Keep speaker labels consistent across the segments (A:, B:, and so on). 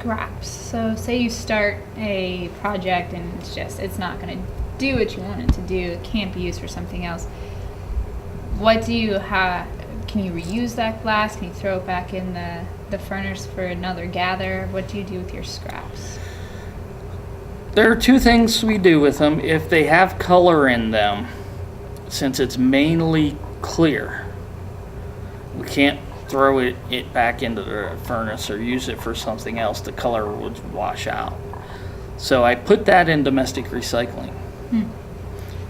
A: scraps. So say you start a project and it's not going to do what you want it to do. It can't be used for something else. What do you have? Can you reuse that glass? Can you throw it back in the furnace for another gather? What do you do with your scraps?
B: There are two things we do with them. If they have color in them, since it's mainly clear, we can't throw it back into the furnace or use it for something else. The color would wash out. So I put that in domestic recycling.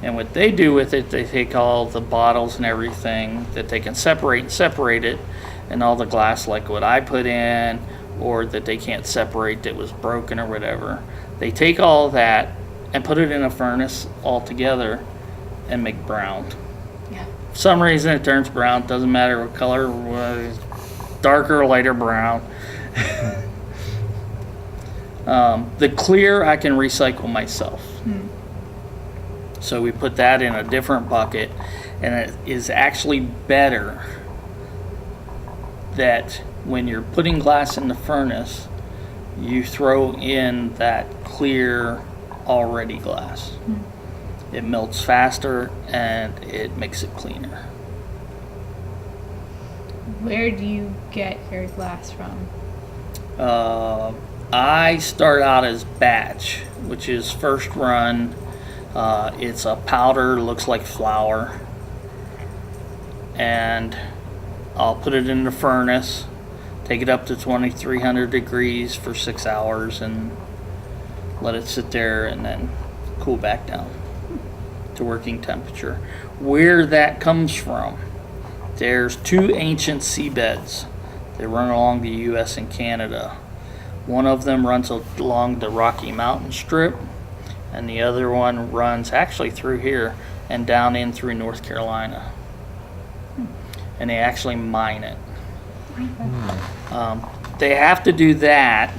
B: And what they do with it, they take all the bottles and everything that they can separate it, and all the glass like what I put in, or that they can't separate that was broken or whatever. They take all of that and put it in a furnace all together and make brown.
A: Yeah.
B: For some reason it turns brown, doesn't matter what color, darker or lighter brown. The clear I can recycle myself. So we put that in a different bucket, and it is actually better that when you're putting glass in the furnace, you throw in that clear already glass. It melts faster and it makes it cleaner.
A: Where do you get your glass from?
B: I start out as batch, which is first run. It's a powder, looks like flour, and I'll put it in the furnace, take it up to 2300 degrees for 6 hours, and let it sit there and then cool back down to working temperature. Where that comes from, there's two ancient seabeds that run along the US and Canada. One of them runs along the Rocky Mountain Strip, and the other one runs actually through here and down in through North Carolina. And they actually mine it. They have to do that.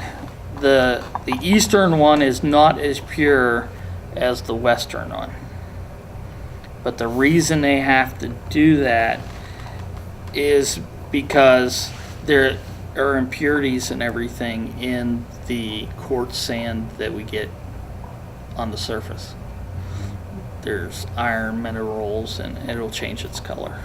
B: The eastern one is not as pure as the western one. But the reason they have to do that is because there are impurities and everything in the quartz sand that we get on the surface. There's iron minerals, and it'll change its color.